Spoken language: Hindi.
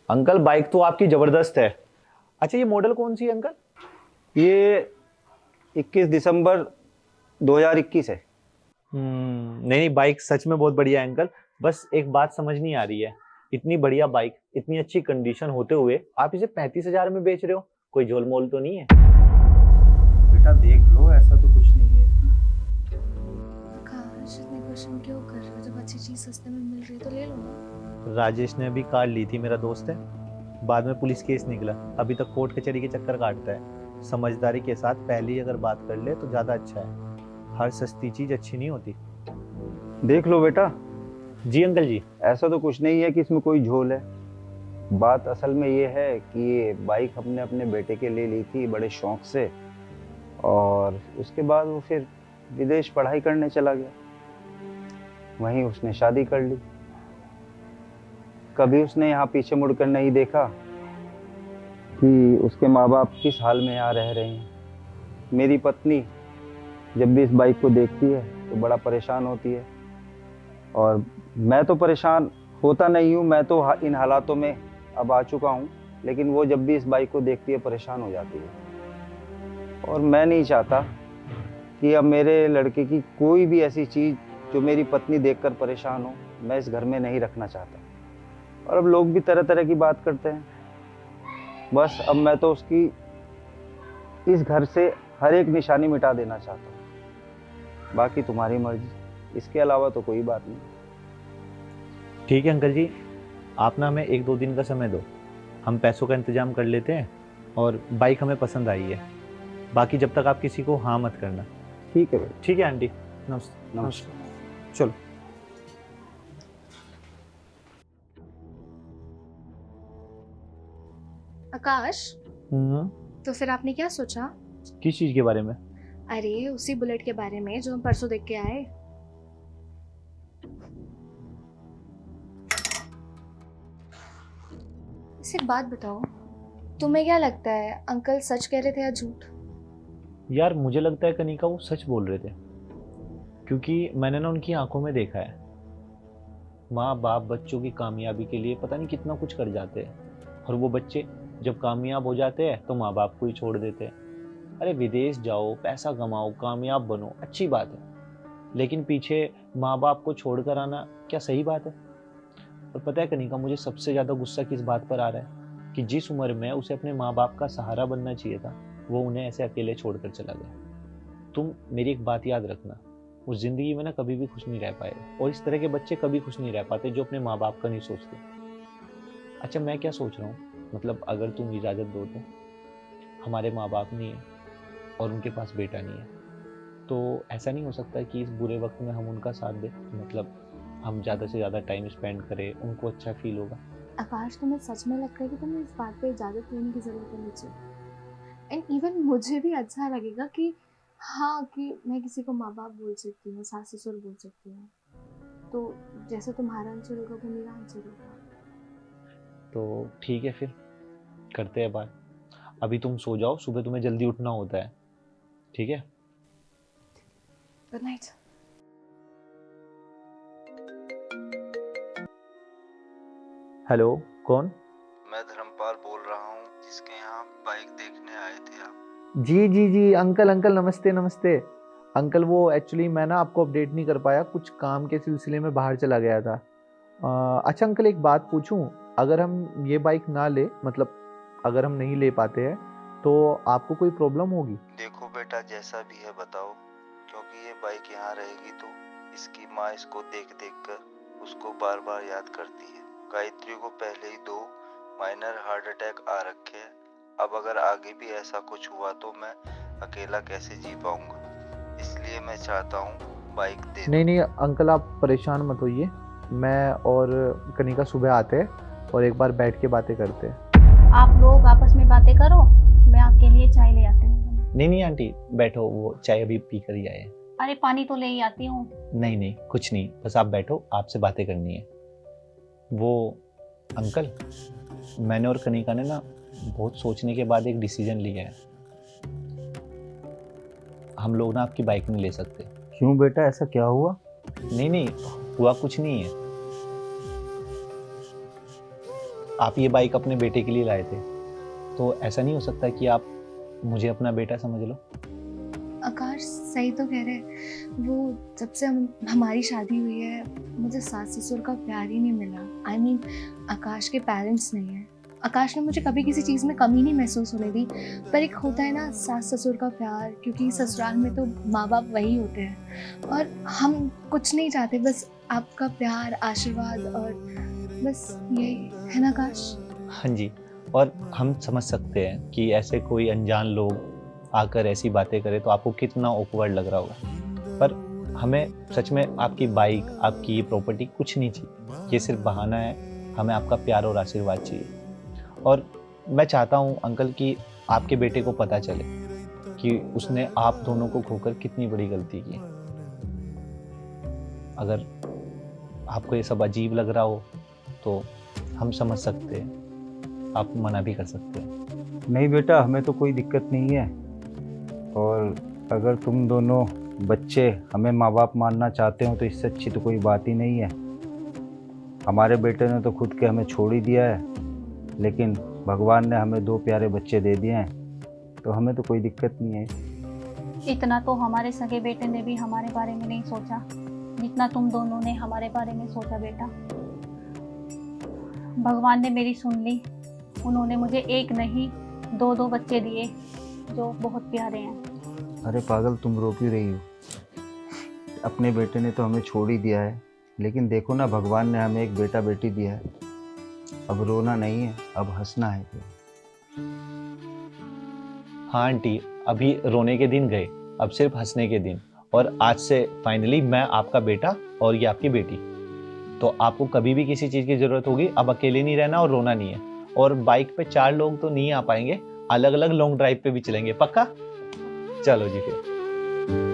अंकल बाइक तो आपकी जबरदस्त है। अच्छा ये मॉडल कौन सी है अंकल? ये 21 दिसंबर 2021 है। नहीं नहीं, बाइक सच में बहुत बढ़िया है अंकल। बस एक बात समझ नहीं आ रही है, इतनी बढ़िया बाइक इतनी अच्छी कंडीशन होते हुए आप इसे 35,000 में बेच रहे हो। कोई झोल मोल तो नहीं है? बेटा देख लो, ऐसा तो कुछ नहीं है इसमें। आकाश इतने क्वेश्चन क्यों कर रहे हो? जब अच्छी चीज सस्ते में मिल रही है तो ले लो ना। राजेश ने अभी कार ली थी, मेरा दोस्त है, बाद में पुलिस केस निकला, अभी तक कोर्ट कचहरी के चक्कर काटता है। समझदारी के साथ पहले ही अगर बात कर ले तो ज्यादा अच्छा है। हर सस्ती चीज अच्छी नहीं होती। देख लो बेटा, जी अंकल जी। ऐसा तो कुछ नहीं है कि इसमें कोई झोल है। बात असल में ये है कि ये बाइक हमने अपने बेटे के लिए ली थी बड़े शौक से, और उसके बाद वो फिर विदेश पढ़ाई करने चला गया। वहीं उसने शादी कर ली। कभी उसने यहाँ पीछे मुड़कर नहीं देखा कि उसके माँ बाप किस हाल में यहाँ रह रहे हैं। मेरी पत्नी जब भी इस बाइक को देखती है तो बड़ा परेशान होती है, और मैं तो परेशान होता नहीं हूँ, मैं तो इन हालातों में अब आ चुका हूँ, लेकिन वो जब भी इस बाइक को देखती है परेशान हो जाती है। और मैं नहीं चाहता कि अब मेरे लड़के की कोई भी ऐसी चीज़ जो मेरी पत्नी देखकर परेशान हो, मैं इस घर में नहीं रखना चाहता। और अब लोग भी तरह तरह की बात करते हैं। बस अब मैं तो उसकी इस घर से हर एक निशानी मिटा देना चाहता हूँ। बाकी तुम्हारी मर्जी, इसके अलावा तो कोई बात नहीं। ठीक है अंकल जी, आप ना हमें 1-2 दिन का समय दो, हम पैसों का इंतजाम कर लेते हैं। और बाइक हमें पसंद आई है, बाकी जब तक आप किसी को हाँ मत करना। ठीक है बेटा। ठीक है आंटी, नमस्ते। नमस्कार। चलो। आकाश, तो फिर आपने क्या सोचा? किस चीज के बारे में? अरे उसी बुलेट के बारे में जो हम परसों देख के आए। इसे एक बात बताओ, तुम्हें क्या लगता है अंकल सच कह रहे थे या झूठ? यार मुझे लगता है कनिका वो सच बोल रहे थे, क्योंकि मैंने ना उनकी आंखों में देखा है। माँ बाप बच्चों की कामयाबी के लिए पता नहीं कितना कुछ कर जाते हैं, और वो बच्चे जब कामयाब हो जाते हैं तो माँ बाप को ही छोड़ देते हैं। अरे विदेश जाओ, पैसा कमाओ, कामयाब बनो, अच्छी बात है, लेकिन पीछे माँ बाप को छोड़कर आना क्या सही बात है? और पता है कनिका, मुझे सबसे ज़्यादा गुस्सा किस बात पर आ रहा है कि जिस उम्र में उसे अपने माँ बाप का सहारा बनना चाहिए था, वो उन्हें ऐसे अकेले छोड़कर चला गया। तुम मेरी एक बात याद रखना, उस जिंदगी में ना कभी भी खुश नहीं रह पाएगा, और इस तरह के बच्चे कभी खुश नहीं रह पाते जो अपने माँ बाप का नहीं सोचते। अच्छा मैं क्या सोच रहा हूँ, मतलब अगर तुम इजाज़त दो तो, हमारे माँ बाप नहीं है और उनके पास बेटा नहीं है, तो ऐसा नहीं हो सकता कि इस बुरे वक्त में हम उनका साथ दें, मतलब हम ज़्यादा से ज़्यादा टाइम स्पेंड करें, उनको अच्छा फील होगा। आकाश, तुम्हें सच में लगता है कि तुम्हें इस बात पे इजाज़त लेने की ज़रूरत है मुझे? एंड इवन मुझे भी अच्छा लगेगा कि हाँ, कि मैं किसी को माँ बाप बोल सकती हूँ, सास ससुर बोल सकती हूँ। तो जैसे तुम्हारा आंसर होगा वो मेरा आंसर होगा। तो ठीक है, फिर करते हैं बात। अभी तुम सो जाओ, सुबह तुम्हें जल्दी उठना होता है, ठीक है? Good night. हेलो, कौन? मैं धर्मपाल बोल रहा हूँ, जिसके यहाँ बाइक देखने आए थे आप। जी जी जी अंकल, अंकल नमस्ते नमस्ते। अंकल वो एक्चुअली मैं ना आपको अपडेट नहीं कर पाया, कुछ काम के सिलसिले में बाहर चला गया था। अच्छा अंकल एक बात पूछूं, अगर हम ये बाइक ना ले, मतलब अगर हम नहीं ले पाते हैं तो आपको कोई प्रॉब्लम होगी? देखो बेटा, जैसा भी है बताओ, क्योंकि ये बाइक यहाँ रहेगी तो इसकी माँ इसको देख देख कर उसको बार बार याद करती है। गायत्री को पहले ही 2 माइनर हार्ट अटैक आ रखे हैं। अब अगर आगे भी ऐसा कुछ हुआ तो मैं अकेला कैसे जी पाऊंगा, इसलिए मैं चाहता हूँ बाइक दे दो। नहीं नहीं अंकल, आप परेशान मत होइए, मैं और कनिका सुबह आते हैं और एक बार बैठ के बातें करते हैं। आप लोग आपस में बातें करो, मैं आपके लिए चाय ले आती हूँ। नहीं नहीं आंटी बैठो, वो चाय अभी पी कर ही आए। अरे पानी तो ले ही आती हूँ। नहीं नहीं कुछ नहीं, बस आप बैठो, आपसे बातें करनी है। वो अंकल, मैंने और कनिका ने ना बहुत सोचने के बाद एक डिसीजन लिया है। हम लोग ना आपकी बाइक नहीं ले सकते। क्यों बेटा, ऐसा क्या हुआ? नहीं नहीं हुआ कुछ नहीं है, आप ये बाइक अपने बेटे के लिए लाए थे, तो ऐसा नहीं हो सकता कि आप मुझे अपना बेटा समझ लो? आकाश सही तो कह रहे हैं। वो जब से हमारी शादी हुई है मुझे सास ससुर का प्यार ही नहीं मिला। आई मीन आकाश के पेरेंट्स नहीं है। आकाश ने मुझे कभी किसी चीज़ में कमी नहीं महसूस होने दी, पर एक होता है ना सास ससुर का प्यार, क्योंकि ससुराल में तो माँ बाप वही होते हैं और हम कुछ नहीं चाहते, बस आपका प्यार आशीर्वाद और बस यही है ना आकाश। हाँ जी, और हम समझ सकते हैं कि ऐसे कोई अनजान लोग आकर ऐसी बातें करें तो आपको कितना ऑकवर्ड लग रहा होगा, पर हमें सच में आपकी बाइक, आपकी ये प्रॉपर्टी कुछ नहीं चाहिए। ये सिर्फ बहाना है, हमें आपका प्यार और आशीर्वाद चाहिए। और मैं चाहता हूँ अंकल कि आपके बेटे को पता चले कि उसने आप दोनों को खोकर कितनी बड़ी गलती की। अगर आपको ये सब अजीब लग रहा हो तो हम समझ सकते हैं, आप मना भी कर सकते हैं। नहीं बेटा, हमें तो कोई दिक्कत नहीं है। और अगर तुम दोनों बच्चे हमें माँ बाप मानना चाहते हो तो इससे अच्छी तो कोई बात ही नहीं है। हमारे बेटे ने तो खुद के हमें छोड़ ही दिया है, लेकिन भगवान ने हमें 2 प्यारे बच्चे दे दिए हैं, तो हमें तो कोई दिक्कत नहीं है। इतना तो हमारे सगे बेटे ने भी हमारे बारे में नहीं सोचा जितना तुम दोनों ने हमारे बारे में सोचा बेटा। भगवान ने मेरी सुन ली। उन्होंने मुझे एक नहीं 2 बच्चे दिए जो बहुत प्यारे हैं। अरे पागल, तुम रो क्यों रही हो? अपने बेटे ने तो हमें छोड़ ही दिया है, लेकिन देखो ना भगवान ने हमें एक बेटा बेटी दिया है। अब रोना नहीं है, अब हंसना है। हाँ आंटी, अभी रोने के दिन गए, अब सिर्फ हंसने के दिन। और आज से फाइनली मैं आपका बेटा और ये आपकी बेटी। तो आपको कभी भी किसी चीज़ की ज़रूरत होगी, अब अकेले नहीं रहना और रोना नहीं है। और बाइक पे 4 लोग तो नहीं आ पाएंगे, अलग अलग लॉन्ग ड्राइव पे भी चलेंगे, पक्का? चलो जी फिर।